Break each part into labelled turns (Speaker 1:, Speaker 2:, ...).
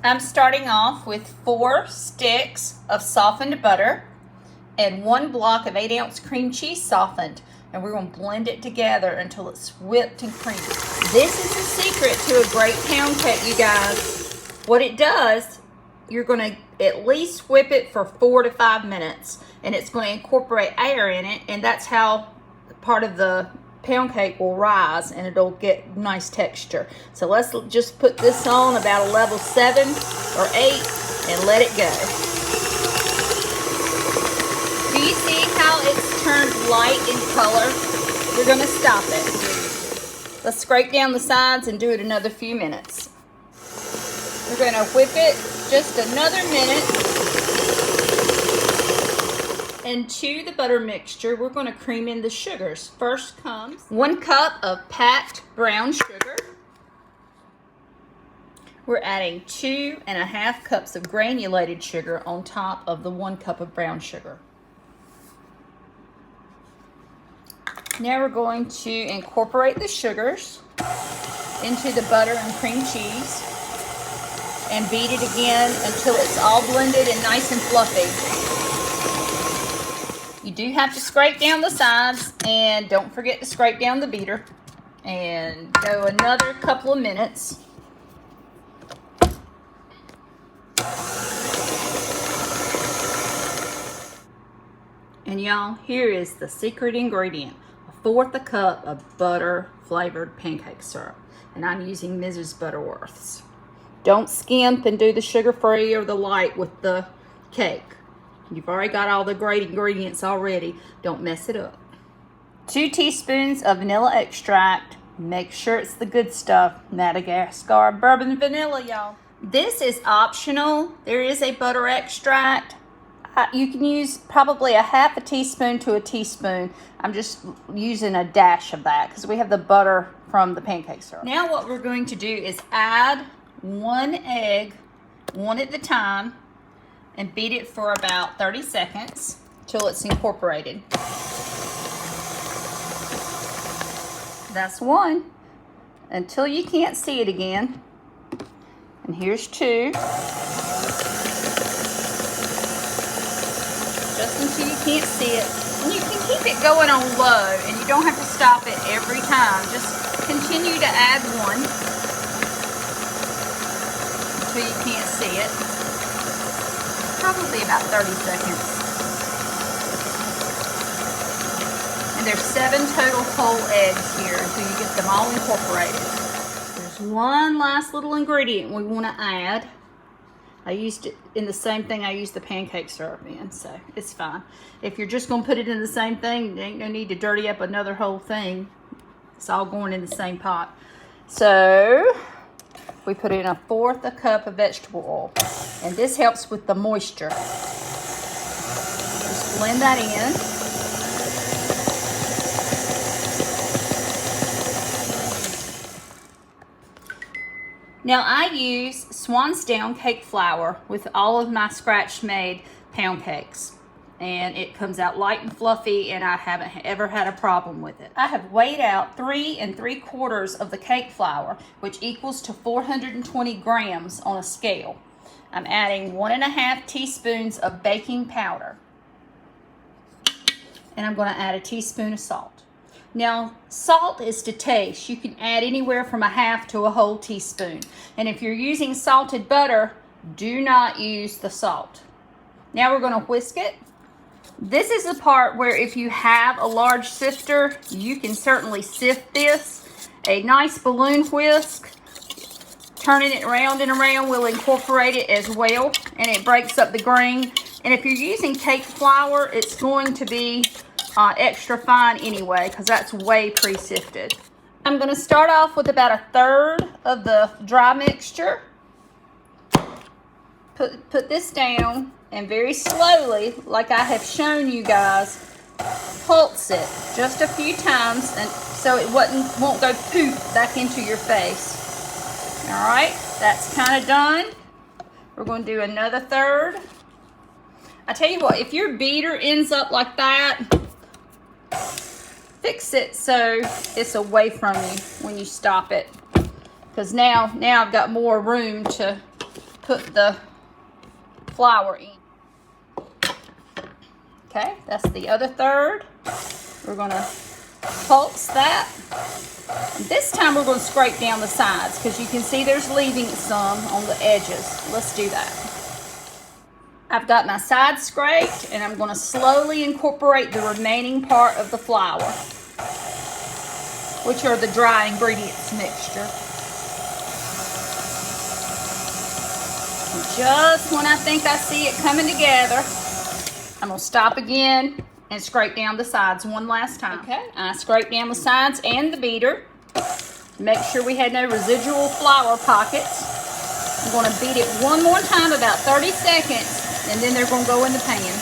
Speaker 1: I'm starting off with 4 sticks of softened butter and 1 block of 8-ounce cream cheese softened. And we're going to blend it together until it's whipped and creamy. This is the secret to a great pound cake, you guys. What it does, you're going to at least whip it for 4 to 5 minutes. And it's going to incorporate air in it. And that's how part of the pound cake will rise and it'll get nice texture. So let's just put this on about a level 7 or 8 and let it go. Do you see how it's turned light in color? We're going to stop it. Let's scrape down the sides and do it another few minutes. We're going to whip it just another minute. And to the butter mixture, we're going to cream in the sugars. First comes 1 cup of packed brown sugar. We're adding 2.5 cups of granulated sugar on top of the 1 cup of brown sugar. Now we're going to incorporate the sugars into the butter and cream cheese and beat it again until it's all blended and nice and fluffy. You do have to scrape down the sides, and don't forget to scrape down the beater. And go another couple of minutes. And y'all, here is the secret ingredient. 1/4 cup of butter flavored pancake syrup. And I'm using Mrs. Butterworth's. Don't skimp and do the sugar-free or the light with the cake. You've already got all the great ingredients already. Don't mess it up. 2 teaspoons of vanilla extract. Make sure it's the good stuff. Madagascar bourbon vanilla, y'all. This is optional. There is a butter extract. You can use probably a 1/2 teaspoon to a teaspoon. I'm just using a dash of that because we have the butter from the pancake syrup. Now what we're going to do is add 1 egg, 1 at the time, and beat it for about 30 seconds till it's incorporated. That's 1 until you can't see it again. And here's 2. Just until you can't see it. And you can keep it going on low, and you don't have to stop it every time. Just continue to add 1 until you can't see it. Probably about 30 seconds. And there's 7 total whole eggs here until you get them all incorporated. There's 1 last little ingredient we want to add. I used it in the same thing I used the pancake syrup in, so it's fine. If you're just going to put it in the same thing, there ain't no need to dirty up another whole thing. It's all going in the same pot. So we put in 1/4 cup of vegetable oil, and this helps with the moisture. Just blend that in. Now I use Swansdown cake flour with all of my scratch made pound cakes, and it comes out light and fluffy, and I haven't ever had a problem with it. I have weighed out 3 3/4 of the cake flour, which equals to 420 grams on a scale. I'm adding 1.5 teaspoons of baking powder, and I'm going to add a teaspoon of salt. Now, salt is to taste. You can add anywhere from 1/2 to a whole teaspoon. And if you're using salted butter, do not use the salt. Now we're going to whisk it. This is the part where if you have a large sifter, you can certainly sift this. A nice balloon whisk, turning it around and around will incorporate it as well, and it breaks up the grain. And if you're using cake flour, it's going to be extra fine anyway, because that's way pre-sifted. I'm going to start off with about 1/3 of the dry mixture. Put this down, and very slowly, like I have shown you guys, pulse it just a few times, and so it won't go poof back into your face. All right, that's kind of done. We're going to do another 1/3. I tell you what, if your beater ends up like that, fix it so it's away from you when you stop it, because now I've got more room to put the flour in. Okay, that's the other third. We're gonna pulse that. This time we're gonna scrape down the sides because you can see there's leaving some on the edges. Let's do that. I've got my sides scraped and I'm gonna slowly incorporate the remaining part of the flour, which are the dry ingredients mixture. And just when I think I see it coming together, I'm gonna stop again and scrape down the sides one last time. Okay, I scraped down the sides and the beater. Make sure we had no residual flour pockets. I'm gonna beat it one more time, about 30 seconds, and then they're gonna go in the pan.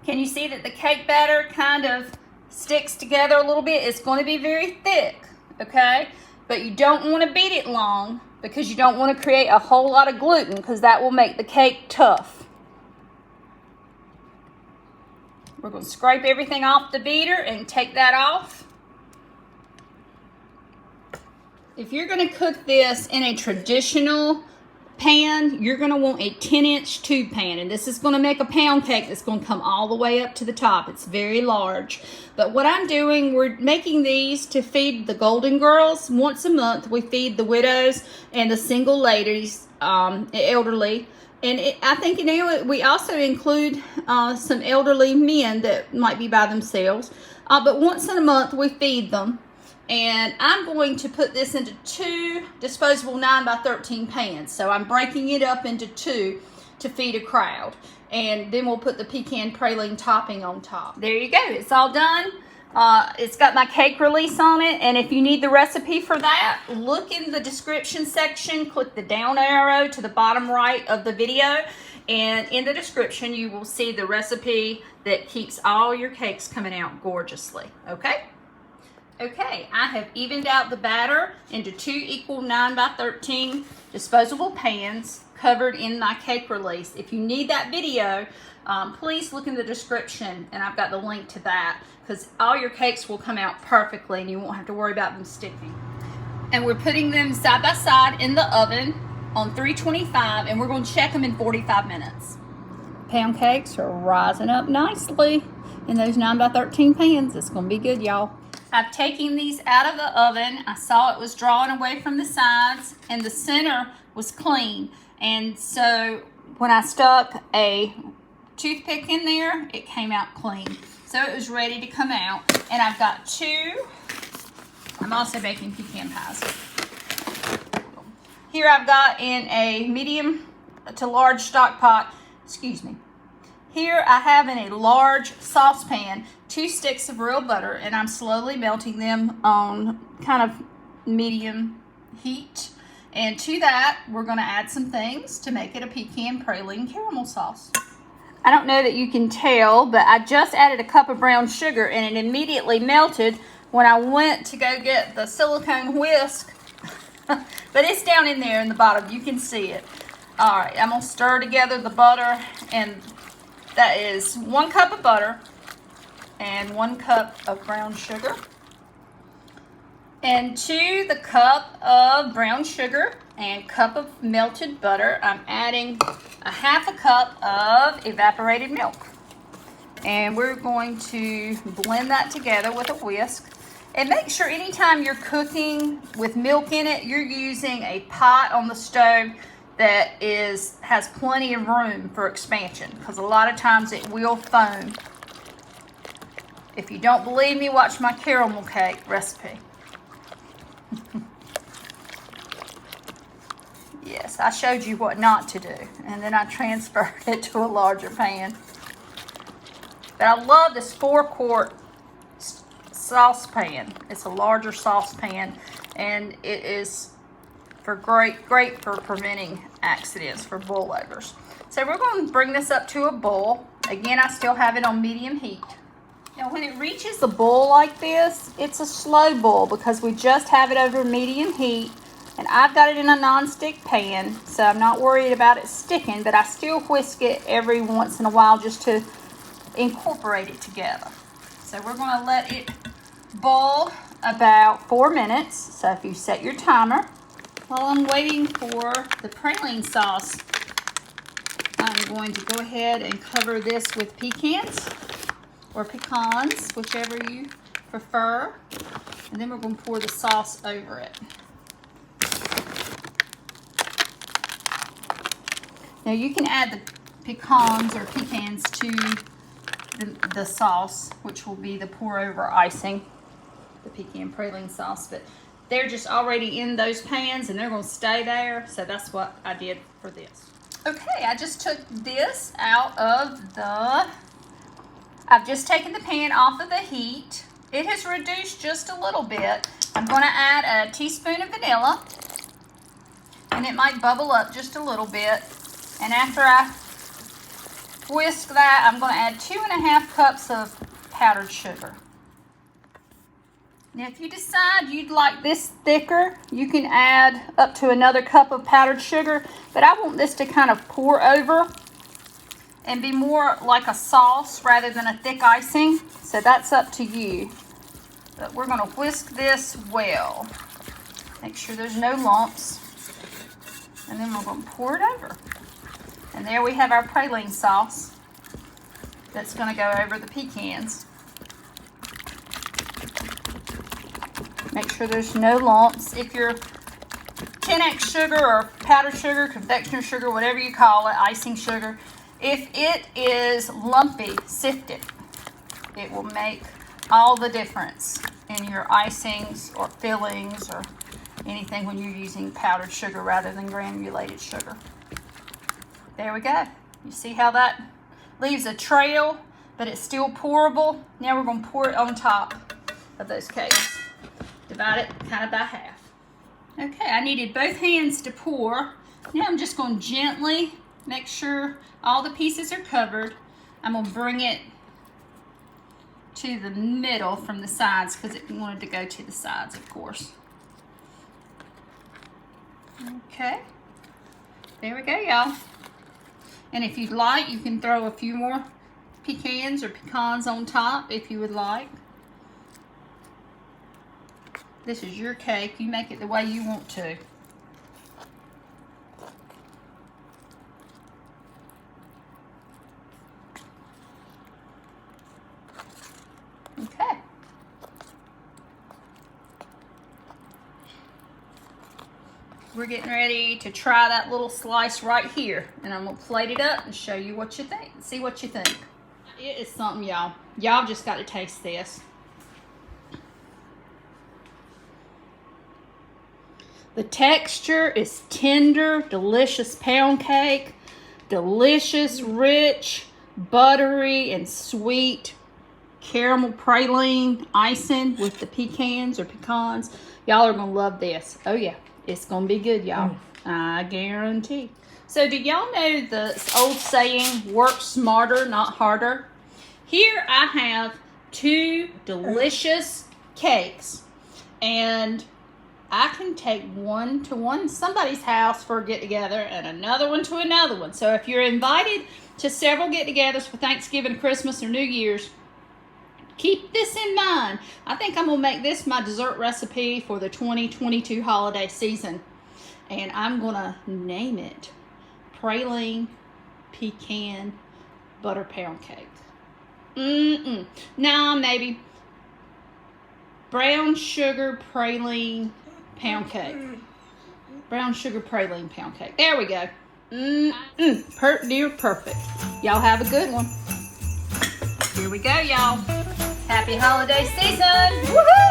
Speaker 1: Can you see that the cake batter kind of sticks together a little bit? It's gonna be very thick, okay? But you don't wanna beat it long because you don't wanna create a whole lot of gluten because that will make the cake tough. We're gonna scrape everything off the beater and take that off. If you're gonna cook this in a traditional pan, you're gonna want a 10-inch tube pan, and this is gonna make a pound cake that's gonna come all the way up to the top. It's very large. But what I'm doing, we're making these to feed the Golden Girls. Once a month, we feed the widows and the single ladies, elderly. And I think we also include some elderly men that might be by themselves. But once in a month, we feed them. And I'm going to put this into 2 disposable 9x13 pans. So I'm breaking it up into 2 to feed a crowd. And then we'll put the pecan praline topping on top. There you go. It's all done. It's got my cake release on it. And if you need the recipe for that, look in the description section. Click the down arrow to the bottom right of the video. And in the description, you will see the recipe that keeps all your cakes coming out gorgeously. Okay? Okay, I have evened out the batter into 2 equal 9x13 disposable pans covered in my cake release. If you need that video, please look in the description and I've got the link to that because all your cakes will come out perfectly and you won't have to worry about them sticking. And we're putting them side by side in the oven on 325 and we're going to check them in 45 minutes. Pound cakes are rising up nicely in those 9x13 pans. It's going to be good, y'all. I've taken these out of the oven. I saw it was drawing away from the sides and the center was clean. And so when I stuck a toothpick in there, it came out clean. So it was ready to come out. And I've got 2. I'm also baking pecan pies. Here I've got in a medium to large stock pot, excuse me. Here I have in a large saucepan 2 sticks of real butter and I'm slowly melting them on kind of medium heat. And to that, we're gonna add some things to make it a pecan praline caramel sauce. I don't know that you can tell, but I just added a cup of brown sugar and it immediately melted when I went to go get the silicone whisk. But it's down in there in the bottom, you can see it. All right, I'm gonna stir together the butter, and that is 1 cup of butter and 1 cup of brown sugar. And to the cup of brown sugar and cup of melted butter, I'm adding a 1/2 cup of evaporated milk. And we're going to blend that together with a whisk. And make sure anytime you're cooking with milk in it, you're using a pot on the stove that has plenty of room for expansion, because a lot of times it will foam. If you don't believe me, watch my caramel cake recipe. Yes, I showed you what not to do, and then I transferred it to a larger pan. But I love this 4-quart saucepan. It's a larger saucepan, and it is great for preventing accidents for boilovers. So we're going to bring this up to a boil. Again, I still have it on medium heat. Now when it reaches the boil like this, it's a slow boil because we just have it over medium heat, and I've got it in a non-stick pan, so I'm not worried about it sticking, but I still whisk it every once in a while just to incorporate it together. So we're going to let it boil about 4 minutes. So if you set your timer. While I'm waiting for the praline sauce, I'm going to go ahead and cover this with pecans or pecans, whichever you prefer. And then we're going to pour the sauce over it. Now you can add the pecans or pecans to the sauce, which will be the pour over icing, the pecan praline sauce, but they're just already in those pans and they're going to stay there, so that's what I did for this. Okay, I just took this out of I've just taken the pan off of the heat. It has reduced just a little bit. I'm going to add a teaspoon of vanilla, and it might bubble up just a little bit. And after I whisk that, I'm going to add 2.5 cups of powdered sugar. Now, if you decide you'd like this thicker, you can add up to another cup of powdered sugar, but I want this to kind of pour over and be more like a sauce rather than a thick icing, so that's up to you. But we're going to whisk this well. Make sure there's no lumps, and then we're going to pour it over. And there we have our praline sauce that's going to go over the pecans. Make sure there's no lumps. If you're 10x sugar or powdered sugar, confectioner sugar, whatever you call it, icing sugar, if it is lumpy, sift it. It will make all the difference in your icings or fillings or anything when you're using powdered sugar rather than granulated sugar. There we go. You see how that leaves a trail, but it's still pourable. Now we're going to pour it on top of those cakes. Divide it kind of by half. Okay, I needed both hands to pour. Now I'm just going to gently make sure all the pieces are covered. I'm going to bring it to the middle from the sides because it wanted to go to the sides, of course. Okay, there we go, y'all. And if you'd like, you can throw a few more pecans or pecans on top if you would like. This is your cake. You make it the way you want to. Okay. We're getting ready to try that little slice right here. And I'm going to plate it up and show you what you think. See what you think. It is something, y'all. Y'all just got to taste this. The texture is tender, delicious pound cake. Delicious, rich, buttery, and sweet caramel praline icing with the pecans or pecans. Y'all are going to love this. Oh, yeah. It's going to be good, y'all. I guarantee. So, do y'all know the old saying, work smarter, not harder? Here I have 2 delicious cakes. And I can take one to somebody's house for a get-together and another one to another one. So if you're invited to several get-togethers for Thanksgiving, Christmas, or New Year's, keep this in mind. I think I'm going to make this my dessert recipe for the 2022 holiday season. And I'm going to name it Praline Pecan Butter Pound Cake. Now maybe Brown Sugar Praline Pound Cake. Brown Sugar Praline Pound Cake. There we go. Near perfect. Y'all have a good one. Here we go, y'all. Happy holiday season. Woohoo!